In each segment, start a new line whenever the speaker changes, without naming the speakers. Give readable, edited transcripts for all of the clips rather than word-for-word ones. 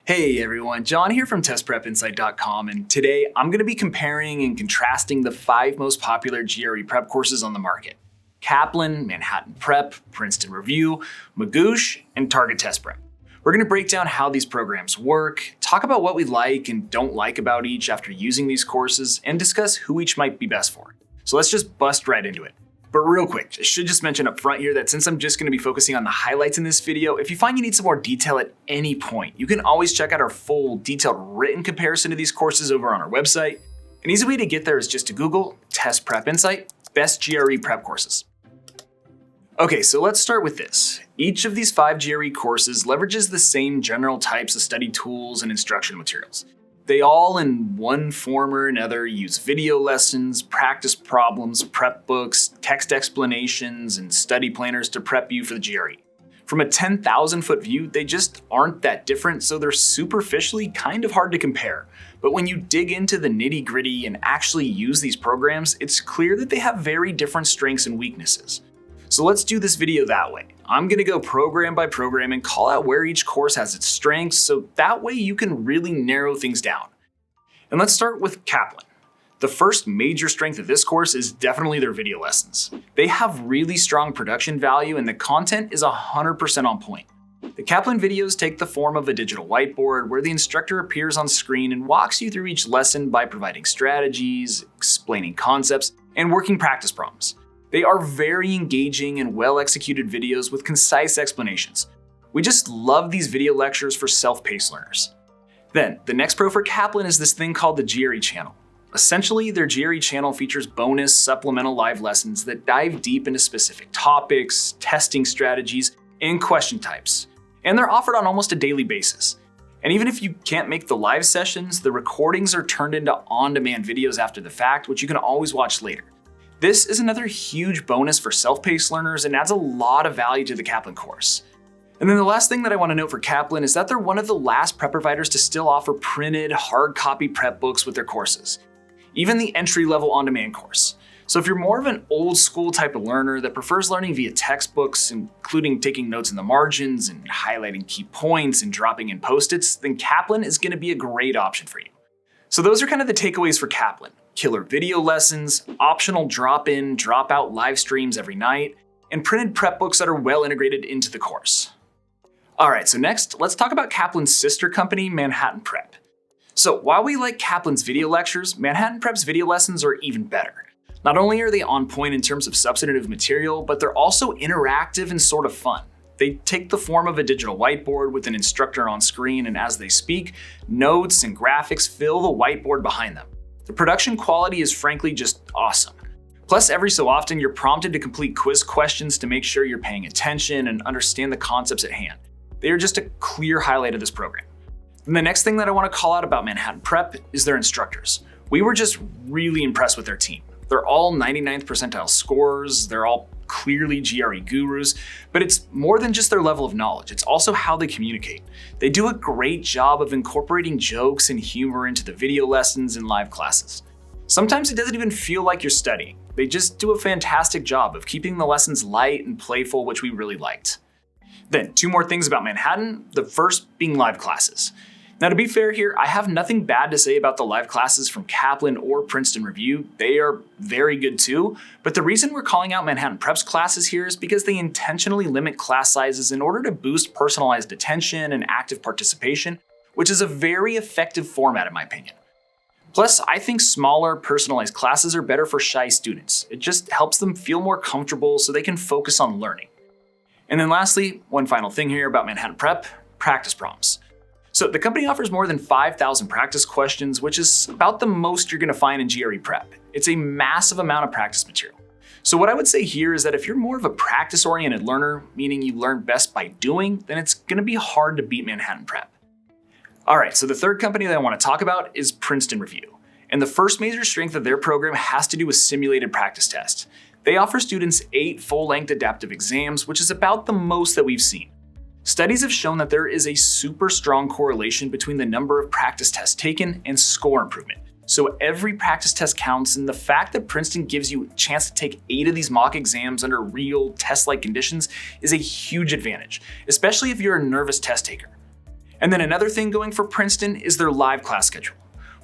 Hey everyone, John here from testprepinsight.com, and today I'm going to be comparing and contrasting the 5 most popular GRE prep courses on the market: Kaplan, Manhattan Prep, Princeton Review, Magoosh, and Target Test Prep. We're going to break down how these programs work, talk about what we like and don't like about each after using these courses, and discuss who each might be best for. So let's just bust right into it. But real quick, I should just mention up front here that since I'm just going to be focusing on the highlights in this video, if you find you need some more detail at any point, you can always check out our full detailed written comparison of these courses over on our website. An easy way to get there is just to Google Test Prep Insight Best GRE Prep Courses. Okay, so let's start with this. Each of these 5 GRE courses leverages the same general types of study tools and instruction materials. They all, in one form or another, use video lessons, practice problems, prep books, text explanations, and study planners to prep you for the GRE. From a 10,000-foot view, they just aren't that different, so they're superficially kind of hard to compare. But when you dig into the nitty-gritty and actually use these programs, it's clear that they have very different strengths and weaknesses. So let's do this video that way. I'm going to go program by program and call out where each course has its strengths, so that way you can really narrow things down. And let's start with Kaplan. The first major strength of this course is definitely their video lessons. They have really strong production value and the content is 100% on point. The Kaplan videos take the form of a digital whiteboard where the instructor appears on screen and walks you through each lesson by providing strategies, explaining concepts, and working practice problems. They are very engaging and well-executed videos with concise explanations. We just love these video lectures for self-paced learners. Then, the next pro for Kaplan is this thing called the GRE channel. Essentially, their GRE channel features bonus supplemental live lessons that dive deep into specific topics, testing strategies, and question types. And they're offered on almost a daily basis. And even if you can't make the live sessions, the recordings are turned into on-demand videos after the fact, which you can always watch later. This is another huge bonus for self-paced learners and adds a lot of value to the Kaplan course. And then the last thing that I want to note for Kaplan is that they're one of the last prep providers to still offer printed, hard copy prep books with their courses, even the entry-level on-demand course. So if you're more of an old school type of learner that prefers learning via textbooks, including taking notes in the margins and highlighting key points and dropping in post-its, then Kaplan is going to be a great option for you. So those are kind of the takeaways for Kaplan. Killer video lessons, optional drop-in, drop-out live streams every night, and printed prep books that are well integrated into the course. Alright, so next, let's talk about Kaplan's sister company, Manhattan Prep. So while we like Kaplan's video lectures, Manhattan Prep's video lessons are even better. Not only are they on point in terms of substantive material, but they're also interactive and sort of fun. They take the form of a digital whiteboard with an instructor on screen, and as they speak, notes and graphics fill the whiteboard behind them. The production quality is frankly just awesome. Plus, every so often, you're prompted to complete quiz questions to make sure you're paying attention and understand the concepts at hand. They are just a clear highlight of this program. And the next thing that I want to call out about Manhattan Prep is their instructors. We were just really impressed with their team. They're all 99th percentile scorers, they're all clearly GRE gurus, but it's more than just their level of knowledge, it's also how they communicate. They do a great job of incorporating jokes and humor into the video lessons and live classes. Sometimes it doesn't even feel like you're studying. They just do a fantastic job of keeping the lessons light and playful, which we really liked. Then, 2 more things about Manhattan, the first being live classes. Now to be fair here, I have nothing bad to say about the live classes from Kaplan or Princeton Review. They are very good too, but the reason we're calling out Manhattan Prep's classes here is because they intentionally limit class sizes in order to boost personalized attention and active participation, which is a very effective format in my opinion. Plus, I think smaller, personalized classes are better for shy students. It just helps them feel more comfortable so they can focus on learning. And then lastly, one final thing here about Manhattan Prep, practice problems. So the company offers more than 5,000 practice questions, which is about the most you're going to find in GRE prep. It's a massive amount of practice material. So what I would say here is that if you're more of a practice-oriented learner, meaning you learn best by doing, then it's going to be hard to beat Manhattan Prep. Alright, so the third company that I want to talk about is Princeton Review. And the first major strength of their program has to do with simulated practice tests. They offer students 8 full-length adaptive exams, which is about the most that we've seen. Studies have shown that there is a super strong correlation between the number of practice tests taken and score improvement. So every practice test counts, and the fact that Princeton gives you a chance to take 8 of these mock exams under real test-like conditions is a huge advantage, especially if you're a nervous test taker. And then another thing going for Princeton is their live class schedule.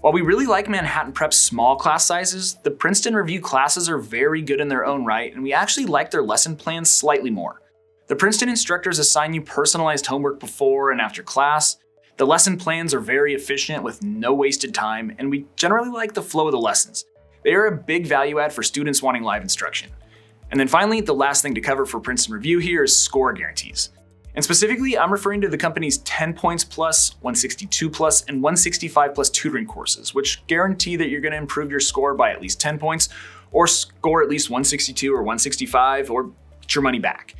While we really like Manhattan Prep's small class sizes, the Princeton Review classes are very good in their own right, and we actually like their lesson plans slightly more. The Princeton instructors assign you personalized homework before and after class. The lesson plans are very efficient with no wasted time, and we generally like the flow of the lessons. They are a big value add for students wanting live instruction. And then finally, the last thing to cover for Princeton Review here is score guarantees. And specifically, I'm referring to the company's 10 points plus, 162 plus, and 165 plus tutoring courses, which guarantee that you're going to improve your score by at least 10 points, or score at least 162 or 165, or get your money back.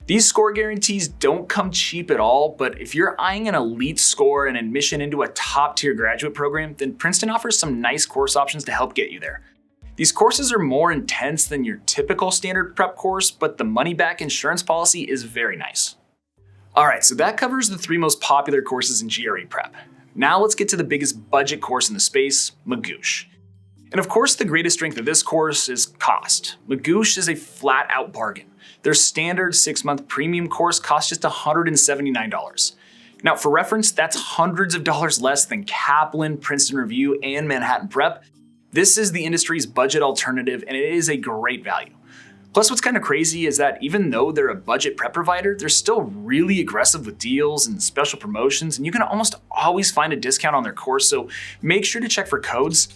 These score guarantees don't come cheap at all, but if you're eyeing an elite score and admission into a top-tier graduate program, then Princeton offers some nice course options to help get you there. These courses are more intense than your typical standard prep course, but the money-back insurance policy is very nice. Alright, so that covers the 3 most popular courses in GRE prep. Now let's get to the biggest budget course in the space, Magoosh. And of course, the greatest strength of this course is cost. Magoosh is a flat-out bargain. Their standard 6-month premium course costs just $179. Now, for reference, that's hundreds of dollars less than Kaplan, Princeton Review, and Manhattan Prep. This is the industry's budget alternative, and it is a great value. Plus, what's kind of crazy is that even though they're a budget prep provider, they're still really aggressive with deals and special promotions, and you can almost always find a discount on their course, so make sure to check for codes.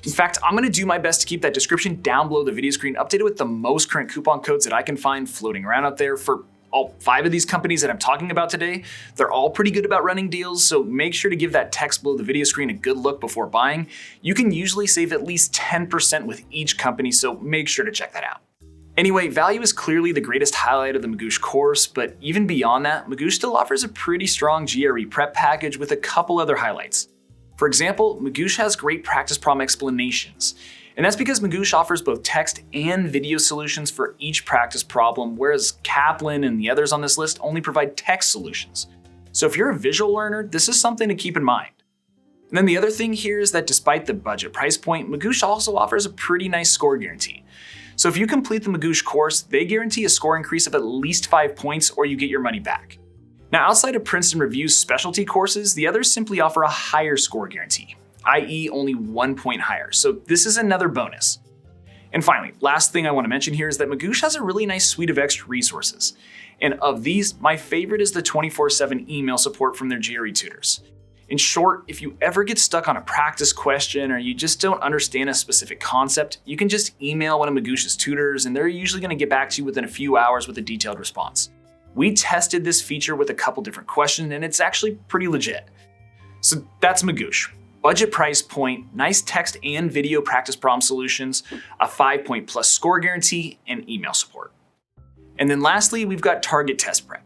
In fact, I'm going to do my best to keep that description down below the video screen updated with the most current coupon codes that I can find floating around out there for all 5 of these companies that I'm talking about today. They're all pretty good about running deals, so make sure to give that text below the video screen a good look before buying. You can usually save at least 10% with each company, so make sure to check that out. Anyway, value is clearly the greatest highlight of the Magoosh course, but even beyond that, Magoosh still offers a pretty strong GRE prep package with a couple other highlights. For example, Magoosh has great practice problem explanations, and that's because Magoosh offers both text and video solutions for each practice problem, whereas Kaplan and the others on this list only provide text solutions. So if you're a visual learner, this is something to keep in mind. And then the other thing here is that despite the budget price point, Magoosh also offers a pretty nice score guarantee. So if you complete the Magoosh course, they guarantee a score increase of at least 5 points or you get your money back. Now, outside of Princeton Review's specialty courses, the others simply offer a higher score guarantee, i.e. only 1 point higher, so this is another bonus. And finally, last thing I want to mention here is that Magoosh has a really nice suite of extra resources. And of these, my favorite is the 24/7 email support from their GRE tutors. In short, if you ever get stuck on a practice question or you just don't understand a specific concept, you can just email one of Magoosh's tutors and they're usually going to get back to you within a few hours with a detailed response. We tested this feature with a couple different questions and it's actually pretty legit. So that's Magoosh. Budget price point, nice text and video practice problem solutions, a 5-point plus score guarantee, and email support. And then lastly, we've got Target Test Prep.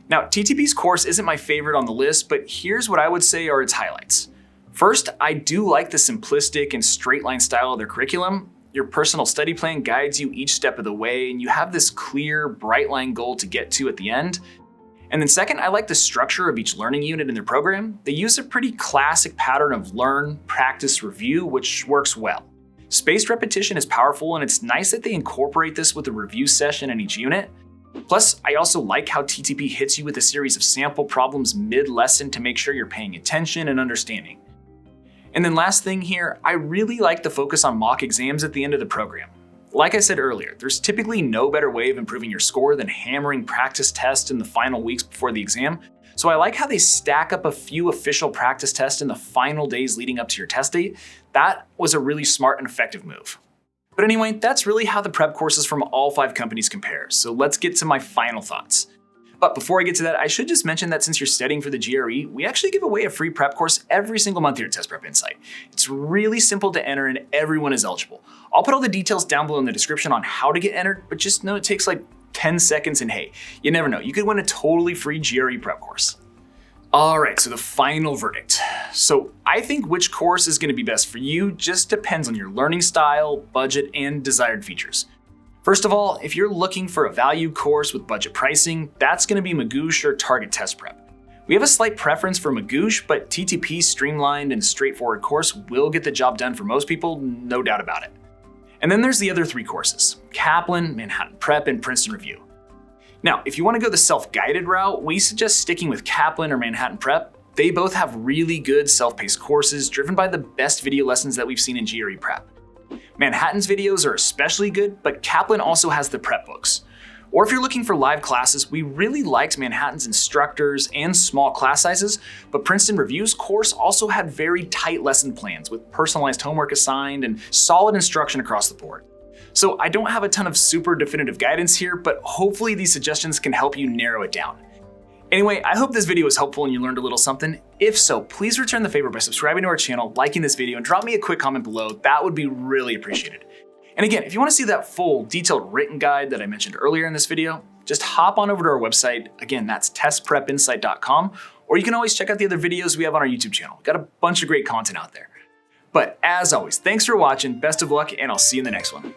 Now, TTP's course isn't my favorite on the list, but here's what I would say are its highlights. First, I do like the simplistic and straight line style of their curriculum. Your personal study plan guides you each step of the way, and you have this clear, bright line goal to get to at the end. And then second, I like the structure of each learning unit in their program. They use a pretty classic pattern of learn, practice, review, which works well. Spaced repetition is powerful, and it's nice that they incorporate this with a review session in each unit. Plus, I also like how TTP hits you with a series of sample problems mid-lesson to make sure you're paying attention and understanding. And then last thing here, I really like the focus on mock exams at the end of the program. Like I said earlier, there's typically no better way of improving your score than hammering practice tests in the final weeks before the exam, so I like how they stack up a few official practice tests in the final days leading up to your test date. That was a really smart and effective move. But anyway, that's really how the prep courses from all 5 companies compare, so let's get to my final thoughts. But before I get to that, I should just mention that since you're studying for the GRE, we actually give away a free prep course every single month here at Test Prep Insight. It's really simple to enter and everyone is eligible. I'll put all the details down below in the description on how to get entered, but just know it takes like 10 seconds and hey, you never know, you could win a totally free GRE prep course. Alright, so the final verdict. So I think which course is going to be best for you just depends on your learning style, budget, and desired features. First of all, if you're looking for a value course with budget pricing, that's going to be Magoosh or Target Test Prep. We have a slight preference for Magoosh, but TTP's streamlined and straightforward course will get the job done for most people, no doubt about it. And then there's the other 3 courses, Kaplan, Manhattan Prep, and Princeton Review. Now, if you want to go the self-guided route, we suggest sticking with Kaplan or Manhattan Prep. They both have really good self-paced courses driven by the best video lessons that we've seen in GRE prep. Manhattan's videos are especially good, but Kaplan also has the prep books. Or if you're looking for live classes, we really liked Manhattan's instructors and small class sizes, but Princeton Review's course also had very tight lesson plans with personalized homework assigned and solid instruction across the board. So I don't have a ton of super definitive guidance here, but hopefully these suggestions can help you narrow it down. Anyway, I hope this video was helpful and you learned a little something. If so, please return the favor by subscribing to our channel, liking this video, and drop me a quick comment below. That would be really appreciated. And again, if you want to see that full detailed written guide that I mentioned earlier in this video, just hop on over to our website. Again, that's testprepinsight.com, or you can always check out the other videos we have on our YouTube channel. We've got a bunch of great content out there. But as always, thanks for watching, best of luck, and I'll see you in the next one.